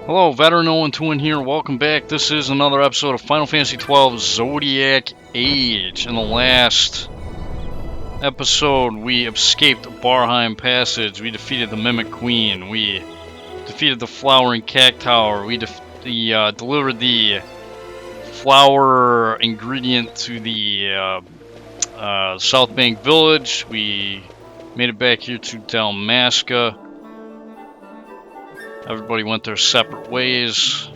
Hello, Veteran 012 here. Welcome back. This is another episode of Final Fantasy XII Zodiac Age. In the last episode, we escaped Barheim Passage. We defeated the Mimic Queen. We defeated the Flowering Cactower. We delivered the flower ingredient to the South Bank Village. We made it back here to Dalmasca. Everybody went their separate ways.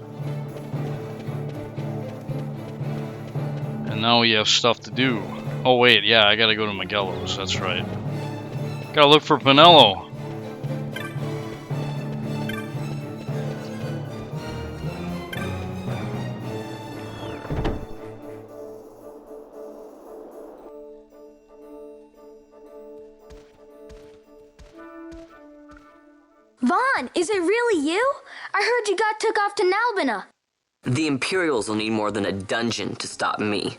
And now we have stuff to do. Oh wait, yeah, I gotta go to Magello's, that's right. Gotta look for Penelo. Vaughn, is it really you? I heard you got took off to Nalbina. The Imperials will need more than a dungeon to stop me.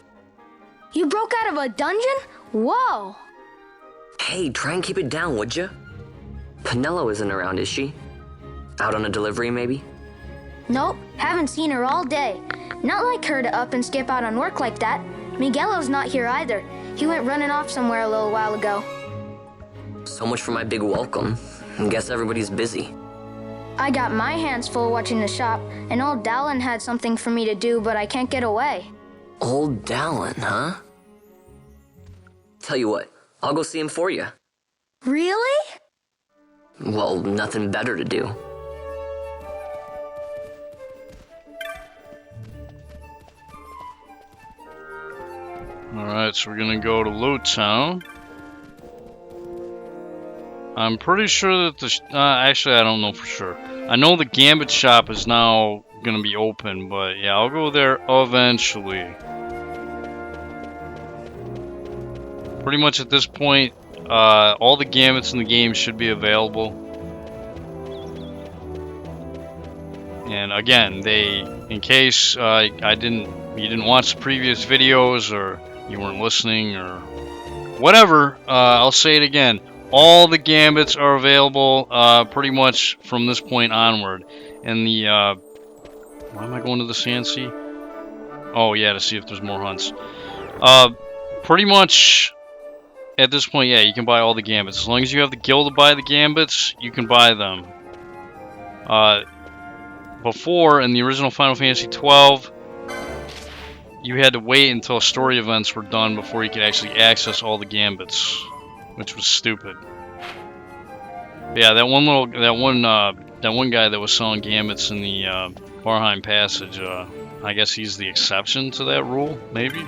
You broke out of a dungeon? Whoa! Hey, try and keep it down, would ya? Penelo isn't around, is she? Out on a delivery, maybe? Nope, haven't seen her all day. Not like her to up and skip out on work like that. Miguelo's not here either. He went running off somewhere a little while ago. So much for my big welcome. Guess everybody's busy. I got my hands full watching the shop, and old Dallin had something for me to do, but I can't get away. Old Dallin, huh? Tell you what, I'll go see him for you. Really? Well, nothing better to do. Alright, so we're gonna go to Lowtown. I'm pretty sure that the... actually, I don't know for sure. I know the Gambit shop is now going to be open, but yeah, I'll go there eventually. Pretty much at this point, all the Gambits in the game should be available. And again, in case you didn't watch the previous videos, or you weren't listening, or whatever, I'll say it again. All the Gambits are available pretty much from this point onward. And the... why am I going to the Sand Sea? Oh yeah, to see if there's more hunts. Pretty much at this point, yeah, you can buy all the Gambits. As long as you have the guild to buy the Gambits, you can buy them. Before, in the original Final Fantasy XII, you had to wait until story events were done before you could actually access all the Gambits. Which was stupid. Yeah, that one guy that was selling Gambits in the Barheim Passage. I guess he's the exception to that rule, maybe.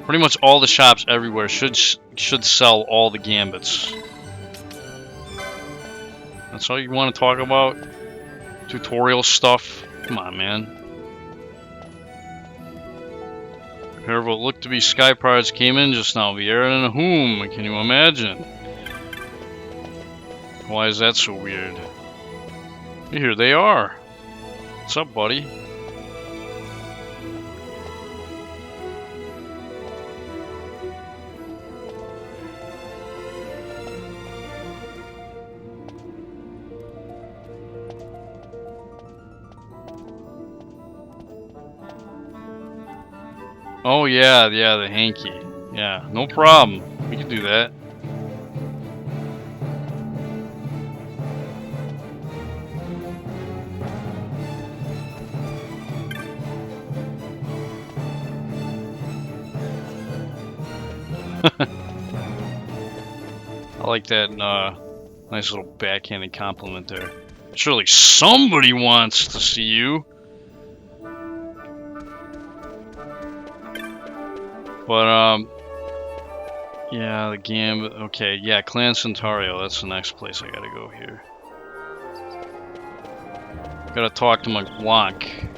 Pretty much all the shops everywhere should sell all the Gambits. That's all you want to talk about? Tutorial stuff? Come on, man. Here, what looked to be sky pirates came in just now. The air and a whom? Can you imagine? Why is that so weird? Here they are. What's up, buddy? Oh yeah, the hanky. Yeah, no problem. We can do that. I like that nice little backhanded compliment there. Surely somebody wants to see you. But, yeah, the Gambit, okay, yeah, Clan Centario, that's the next place I gotta go here. Gotta talk to McBlanc.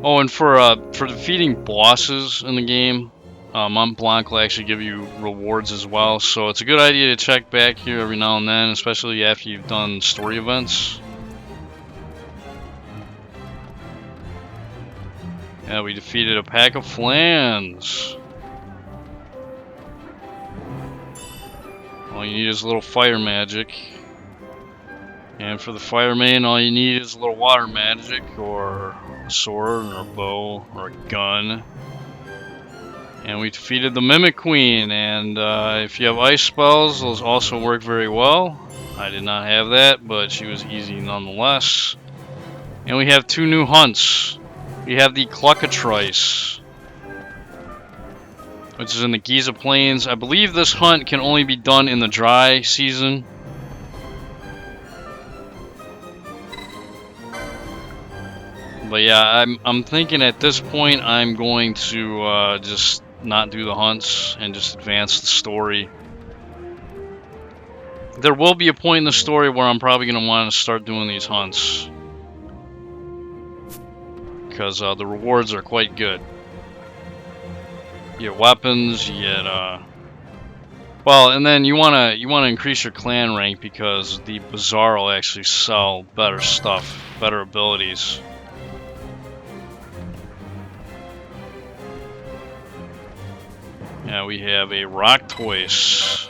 Oh, and for defeating bosses in the game, Mont Blanc will actually give you rewards as well, so it's a good idea to check back here every now and then, especially after you've done story events. Yeah, we defeated a pack of flans. All you need is a little fire magic. And for the fire main, all you need is a little water magic, or a sword, or a bow, or a gun. And we defeated the Mimic Queen, and if you have ice spells, those also work very well. I did not have that, but she was easy nonetheless. And we have 2 new hunts. We have the Cluckatrice, which is in the Giza Plains. I believe this hunt can only be done in the dry season. But yeah, I'm thinking at this point I'm going to just not do the hunts and just advance the story. There will be a point in the story where I'm probably going to want to start doing these hunts, because the rewards are quite good. You get weapons, you get well, and then you wanna increase your clan rank, because the Bazaar will actually sell better stuff, better abilities. Yeah, we have a rock toys.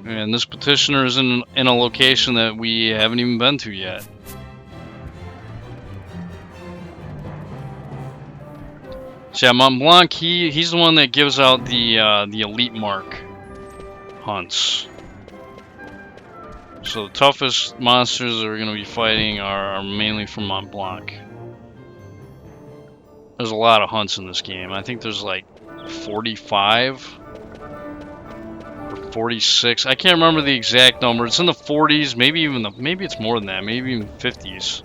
And this petitioner is in a location that we haven't even been to yet. So yeah, Mont Blanc, he's the one that gives out the elite mark hunts. So the toughest monsters that we're going to be fighting are mainly from Mont Blanc. There's a lot of hunts in this game. I think there's like 45 or 46. I can't remember the exact number. It's in the 40s, maybe it's more than that, maybe even 50s.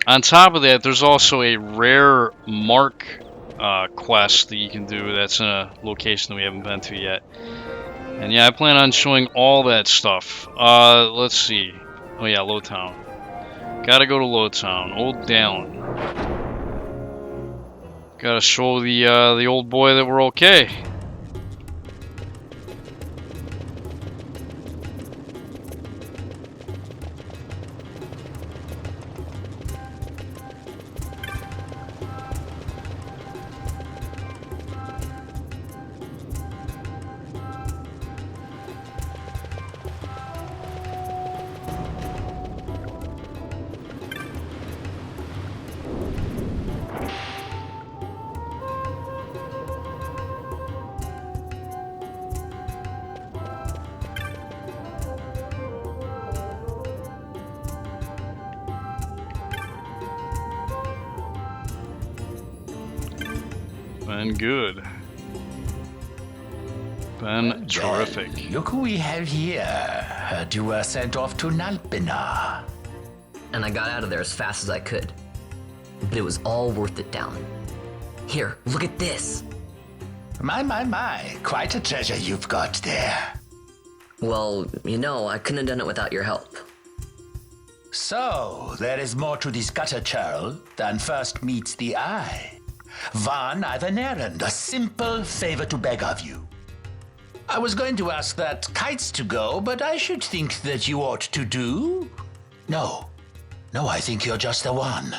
On top of that, there's also a rare mark quest that you can do that's in a location that we haven't been to yet. And yeah, I plan on showing all that stuff. Let's see. Oh yeah, Lowtown. Gotta go to Lowtown. Old Dallin. Gotta show the old boy that we're okay. Been good. Been terrific. Look who we have here. Heard you were sent off to Nalpina. And I got out of there as fast as I could. But it was all worth it, Down. Here, look at this. My. Quite a treasure you've got there. Well, you know, I couldn't have done it without your help. So, there is more to this gutter churl than first meets the eye. Van, I've an errand, a simple favor to beg of you. I was going to ask that kites to go, but I should think that you ought to do. No, I think you're just the one.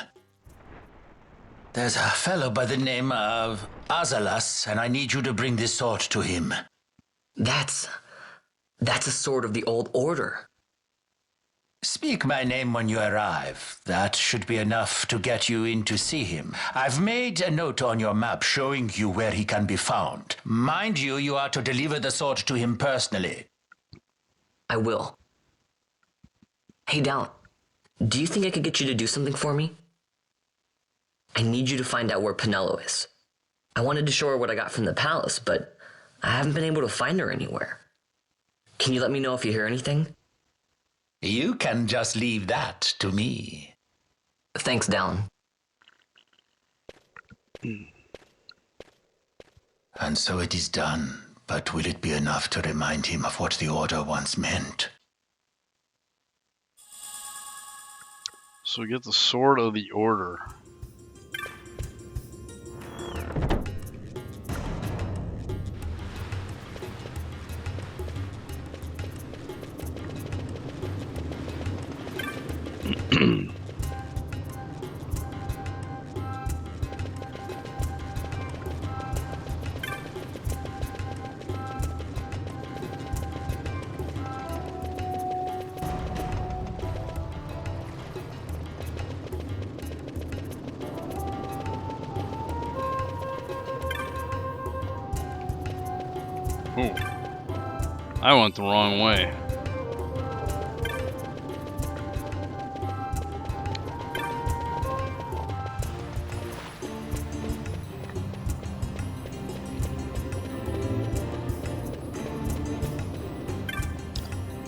There's a fellow by the name of Azalas, and I need you to bring this sword to him. That's a sword of the old order. Speak my name when you arrive. That should be enough to get you in to see him. I've made a note on your map showing you where he can be found. Mind you, you are to deliver the sword to him personally. I will. Hey, Down, do you think I could get you to do something for me? I need you to find out where Penelo is. I wanted to show her what I got from the palace, but I haven't been able to find her anywhere. Can you let me know if you hear anything? You can just leave that to me. Thanks, Dallin. And so it is done, but will it be enough to remind him of what the Order once meant? So we get the Sword of the Order. Ooh. I went the wrong way.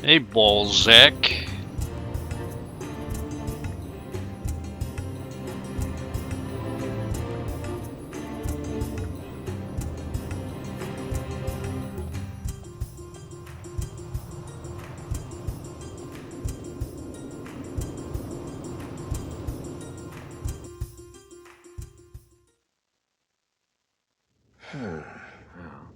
Hey, Balzac.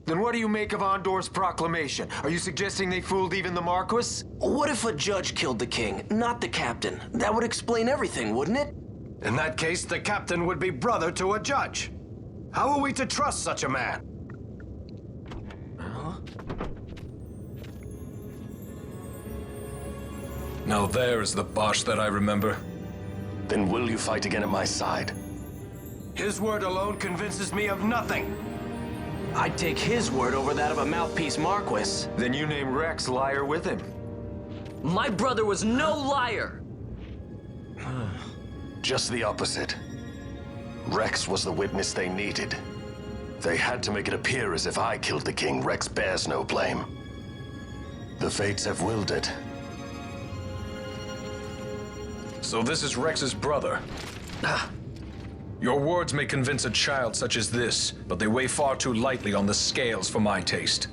Then what do you make of Andor's proclamation? Are you suggesting they fooled even the Marquis? What if a judge killed the king, not the captain? That would explain everything, wouldn't it? In that case, the captain would be brother to a judge. How are we to trust such a man? Now there is the Basch that I remember. Then will you fight again at my side? His word alone convinces me of nothing. I'd take his word over that of a mouthpiece Marquis. Then you name Rex liar with him. My brother was no liar! Just the opposite. Rex was the witness they needed. They had to make it appear as if I killed the king. Rex bears no blame. The fates have willed it. So this is Rex's brother. Your words may convince a child such as this, but they weigh far too lightly on the scales for my taste.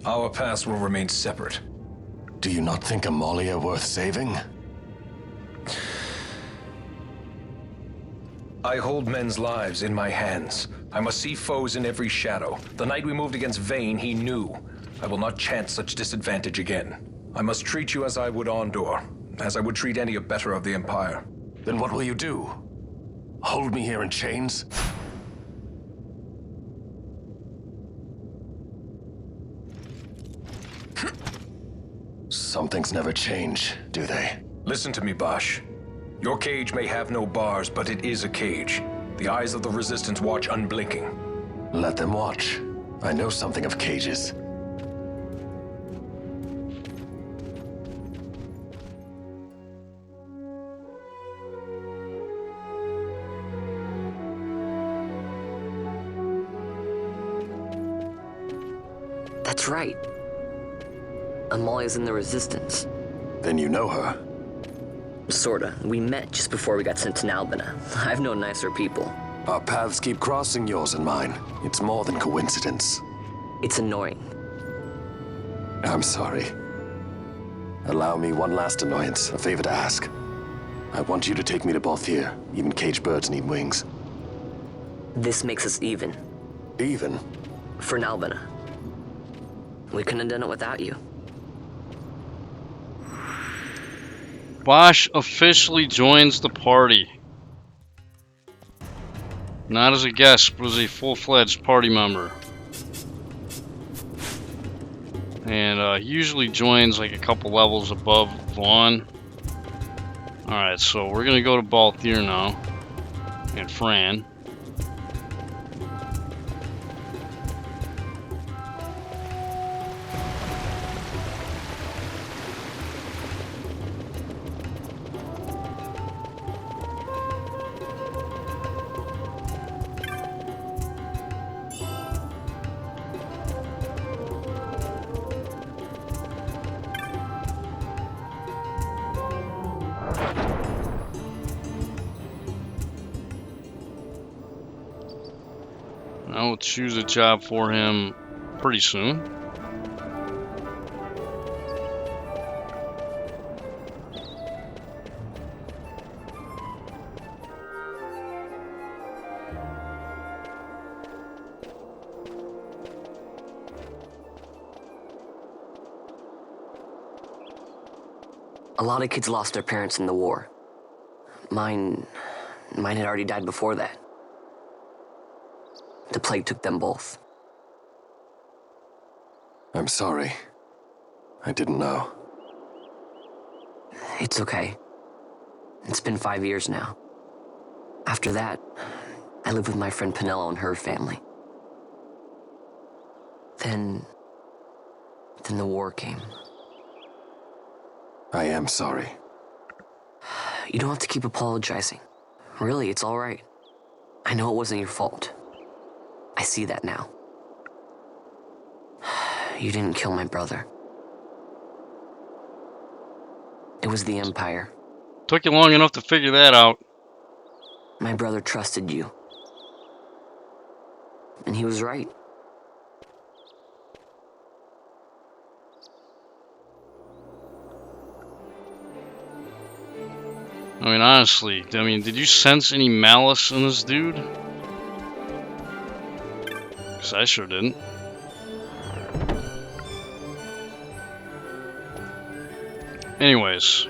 Our paths will remain separate. Do you not think Amalia worth saving? I hold men's lives in my hands. I must see foes in every shadow. The night we moved against Vane, he knew. I will not chance such disadvantage again. I must treat you as I would Andor, as I would treat any abettor of the Empire. Then what will you do? Hold me here in chains? Some things never change, do they? Listen to me, Basch. Your cage may have no bars, but it is a cage. The eyes of the Resistance watch unblinking. Let them watch. I know something of cages. That's right. Amalia's in the Resistance. Then you know her. Sorta. We met just before we got sent to Nalbina. I've known nicer people. Our paths keep crossing, yours and mine. It's more than coincidence. It's annoying. I'm sorry. Allow me one last annoyance, a favor to ask. I want you to take me to Balthier. Even caged birds need wings. This makes us even. Even? For Nalbina. We couldn't have done it without you. Basch officially joins the party. Not as a guest, but as a full-fledged party member. And he usually joins like a couple levels above Vaughn. Alright, so we're gonna go to Balthier now. And Fran. I will choose a job for him pretty soon. A lot of kids lost their parents in the war. Mine had already died before that. The plague took them both. I'm sorry. I didn't know. It's okay. It's been 5 years now. After that, I lived with my friend Penelo and her family. Then the war came. I am sorry. You don't have to keep apologizing. Really, it's all right. I know it wasn't your fault. I see that now. You didn't kill my brother. It was the Empire. Took you long enough to figure that out. My brother trusted you. And he was right. I mean, honestly, did you sense any malice in this dude? Because I sure didn't. Anyways.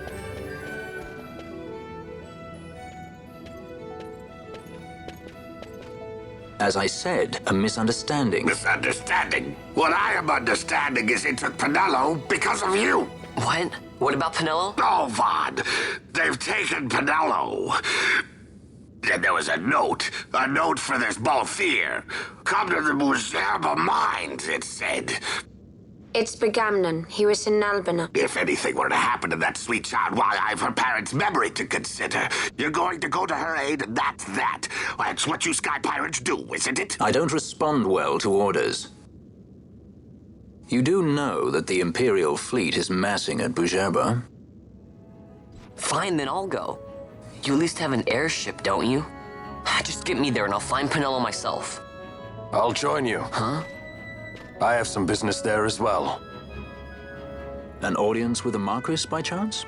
As I said, a misunderstanding. Misunderstanding? What I am understanding is it took Penelo because of you. What? What about Penelo? Oh, Vaughn, they've taken Penelo. And there was a note for this Balthier. Come to the Bujerba mines, it said. It's Begamnon. He was in Albina. If anything were to happen to that sweet child, why, I've her parents' memory to consider. You're going to go to her aid, and that's that. That's what you sky pirates do, isn't it? I don't respond well to orders. You do know that the Imperial fleet is massing at Bujerba? Fine, then I'll go. You at least have an airship, don't you? Just get me there and I'll find Penelo myself. I'll join you. Huh? I have some business there as well. An audience with the Marquis, by chance?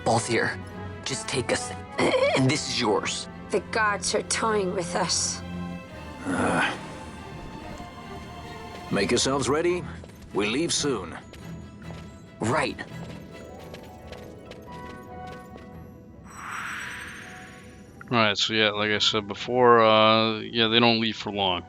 Balthier, just take us, and this is yours. The gods are toying with us. Make yourselves ready. We leave soon. Right. Alright, so yeah, like I said before, yeah, they don't leave for long.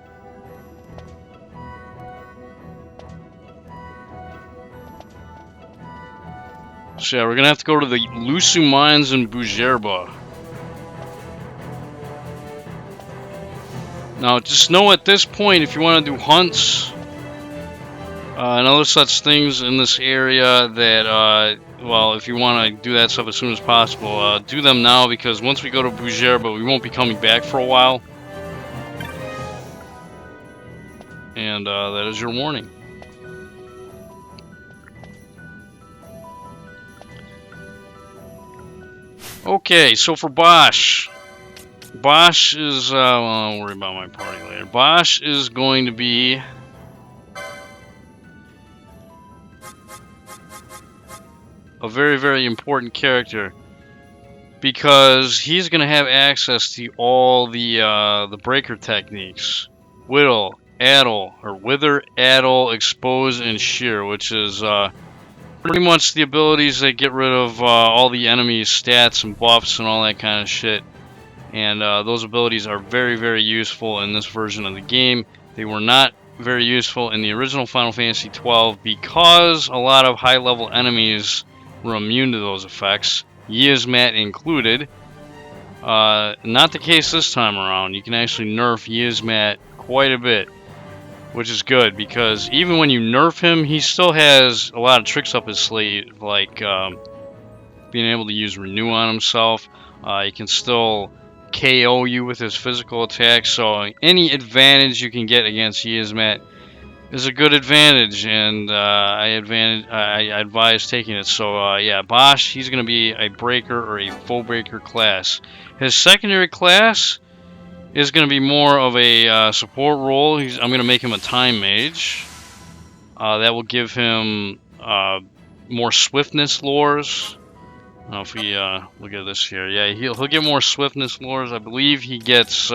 So yeah, we're gonna have to go to the Lusu mines in Bujerba. Now, just know at this point, if you want to do hunts and other such things in this area, that well, if you want to do that stuff as soon as possible, do them now, because once we go to Bujerba, we won't be coming back for a while. And that is your warning. Okay, so for Basch. Basch is, well, I'll worry about my party later. Basch is going to be a very, very important character, because he's going to have access to all the breaker techniques. Whittle, Addle, or Wither, Addle, Expose, and Shear, which is pretty much the abilities that get rid of all the enemies' stats and buffs and all that kind of shit. And those abilities are very, very useful in this version of the game. They were not very useful in the original Final Fantasy XII because a lot of high-level enemies were immune to those effects, Yizmat included. Not the case this time around. You can actually nerf Yizmat quite a bit, which is good, because even when you nerf him, he still has a lot of tricks up his sleeve, like being able to use Renew on himself. He can still KO you with his physical attacks, so any advantage you can get against Yizmat is a good advantage, and I advise taking it. So yeah, Basch, he's going to be a breaker or a full breaker class. His secondary class is going to be more of a support role. I'm going to make him a time mage. That will give him more swiftness lores. I don't know if we look at this here. Yeah, he'll get more swiftness lores. I believe he gets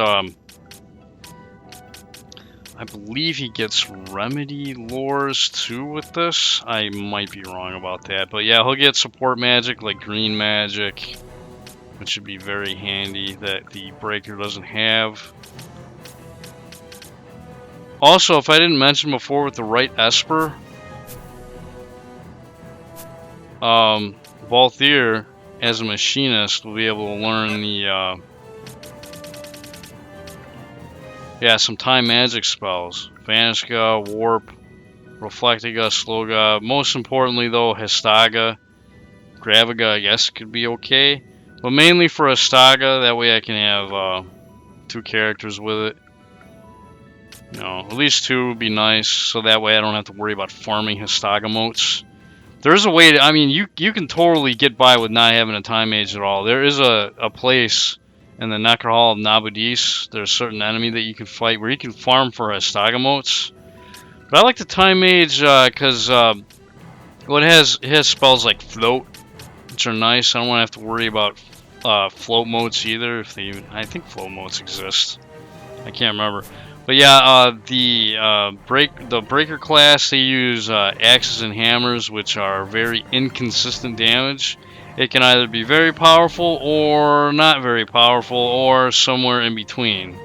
remedy lores too with this. I might be wrong about that, but yeah, he'll get support magic like green magic, which should be very handy, that the breaker doesn't have. Also, if I didn't mention before, with the right Esper, Balthier, as a machinist, will be able to learn Yeah, some time magic spells. Vanishka, Warp, Reflectiga, Sloga. Most importantly, though, Hestaga. Graviga, I guess, could be okay. But mainly for Hestaga, that way I can have 2 characters with it. You know, at least 2 would be nice, so that way I don't have to worry about farming Hestaga motes. There's a way to, I mean, you can totally get by with not having a time mage at all. There is a place in the Necro Hall of Nabudis. There's a certain enemy that you can fight where you can farm for Hestaga motes. But I like the time mage because well, it has spells like float, which are nice. I don't want to have to worry about float motes either. If they even, I think float motes exist. I can't remember. But yeah, the breaker class, they use axes and hammers, which are very inconsistent damage. It can either be very powerful or not very powerful, or somewhere in between.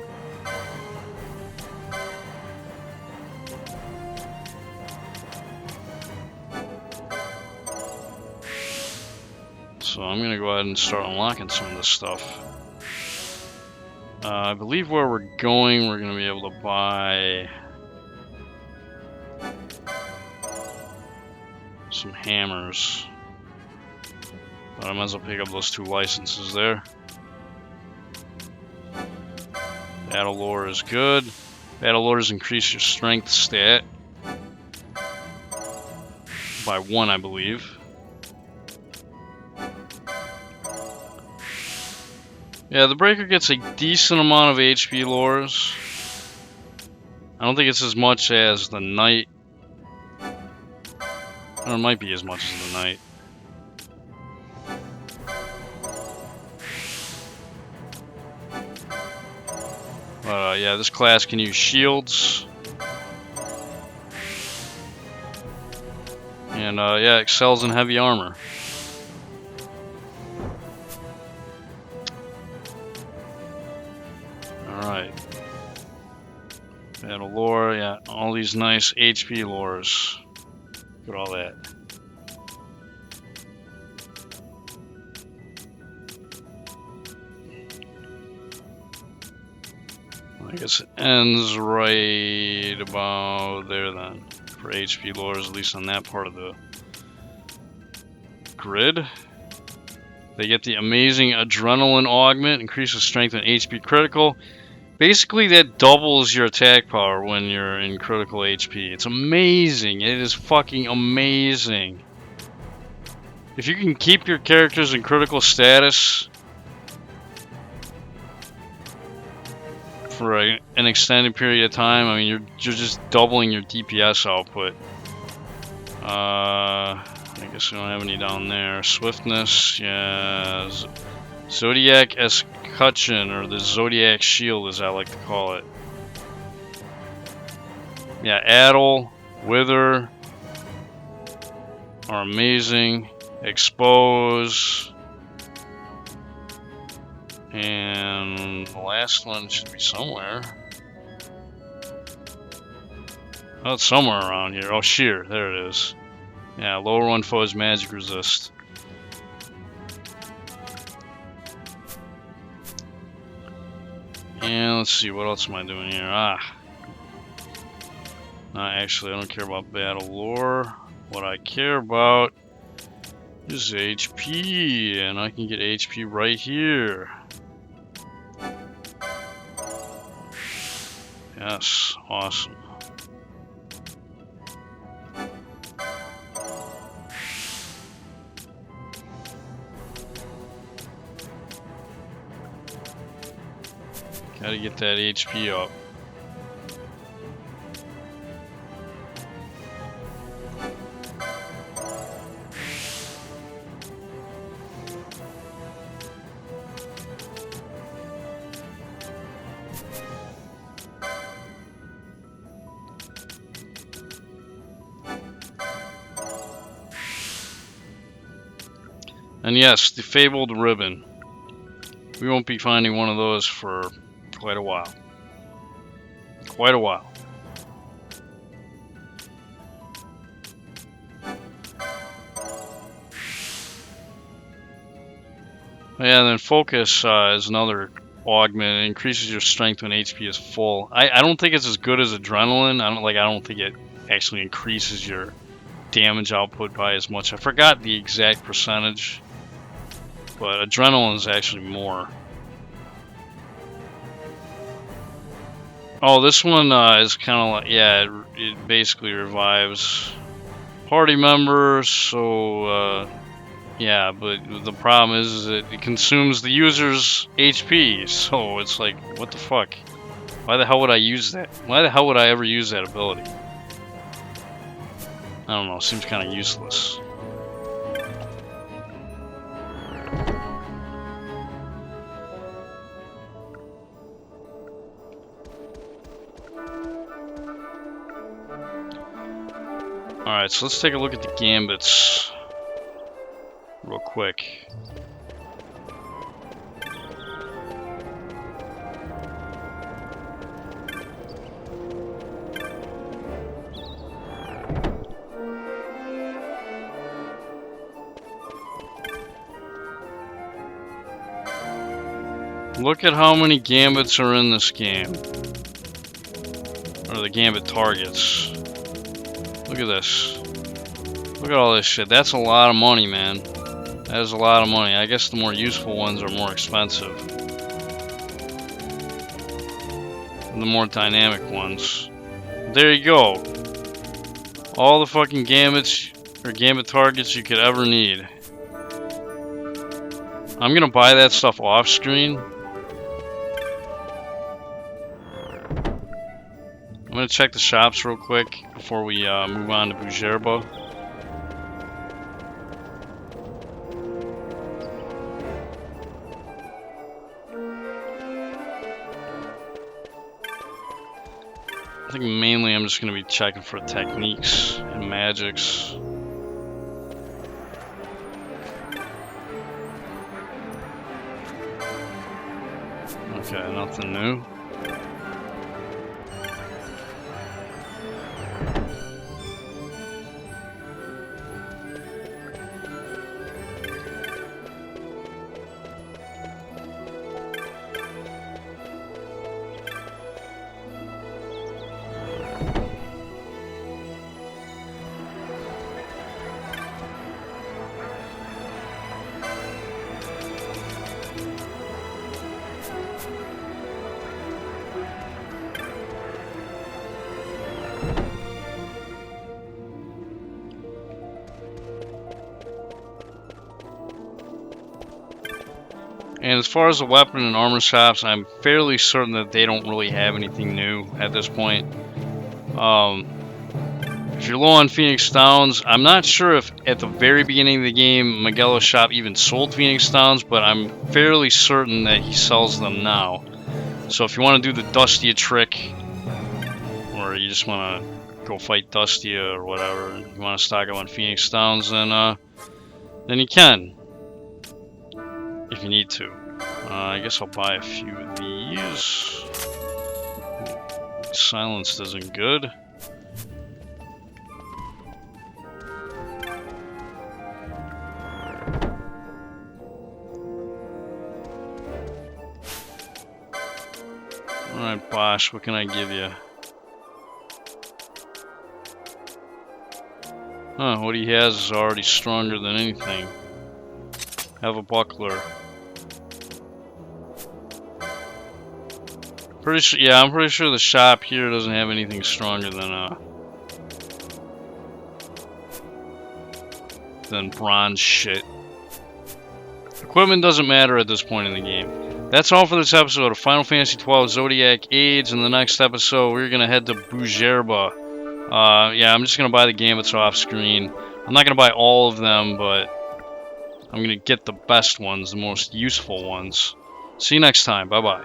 So I'm gonna go ahead and start unlocking some of this stuff. I believe where we're going, we're going to be able to buy some hammers. But I might as well pick up those 2 licenses there. Battle lore is good. Battle lores increase your strength stat by 1, I believe. Yeah, the breaker gets a decent amount of HP lures. I don't think it's as much as the knight. Or it might be as much as the knight. Yeah, this class can use shields. And yeah, excels in heavy armor. Alright. Battle lore, yeah, all these nice HP lures. Look at all that. I guess it ends right about there then. For HP lures, at least on that part of the grid. They get the amazing Adrenaline Augment, increases strength and HP critical. Basically, that doubles your attack power when you're in critical HP. It's amazing. It is fucking amazing. If you can keep your characters in critical status for an extended period of time, I mean, you're just doubling your DPS output. I guess we don't have any down there. Swiftness, yeah. Zodiac Escutcheon, or the Zodiac Shield, as I like to call it. Yeah, Addle, Wither are amazing. Expose. And the last one should be somewhere. Oh, it's somewhere around here. Oh, Shear. There it is. Yeah, lower one foe's magic resist. And let's see, what else am I doing here? No, actually, I don't care about battle lore. What I care about is HP, and I can get HP right here. Yes, awesome. Gotta get that HP up. And yes, the fabled ribbon. We won't be finding one of those for quite a while. Quite a while. Yeah, and then focus is another augment. It increases your strength when HP is full. I don't think it's as good as adrenaline. I don't think it actually increases your damage output by as much. I forgot the exact percentage, but adrenaline is actually more. Oh, this one is kind of like, yeah, it basically revives party members, so yeah, but the problem is that it consumes the user's HP, so it's like, what the fuck? Why the hell would I use that? Why the hell would I ever use that ability? I don't know, seems kind of useless. Alright, so let's take a look at the gambits real quick. Look at how many gambits are in this game. Or the gambit targets. Look at this. Look at all this shit. That's a lot of money, man. That is a lot of money. I guess the more useful ones are more expensive. And the more dynamic ones. There you go. All the fucking gambits or gambit targets you could ever need. I'm gonna buy that stuff off screen. I'm gonna check the shops real quick before we move on to Bujerba. I think mainly I'm just gonna be checking for techniques and magics. Okay, nothing new. And as far as the weapon and armor shops, I'm fairly certain that they don't really have anything new at this point. If you're low on Phoenix Downs, I'm not sure if at the very beginning of the game Miguelo's shop even sold Phoenix Downs, but I'm fairly certain that he sells them now. So if you want to do the Dustia trick, or you just want to go fight Dustia or whatever, and you want to stock up on Phoenix Downs, then you can. If you need to. I guess I'll buy a few of these. Silenced isn't good. Alright, Basch, what can I give you? Huh, what he has is already stronger than anything. Have a buckler. Pretty sure, yeah, I'm pretty sure the shop here doesn't have anything stronger than bronze shit. Equipment doesn't matter at this point in the game. That's all for this episode of Final Fantasy XII Zodiac Age. In the next episode, we're gonna head to Bujerba. Yeah, I'm just gonna buy the gambits off screen. I'm not gonna buy all of them, but I'm gonna get the best ones, the most useful ones. See you next time. Bye bye.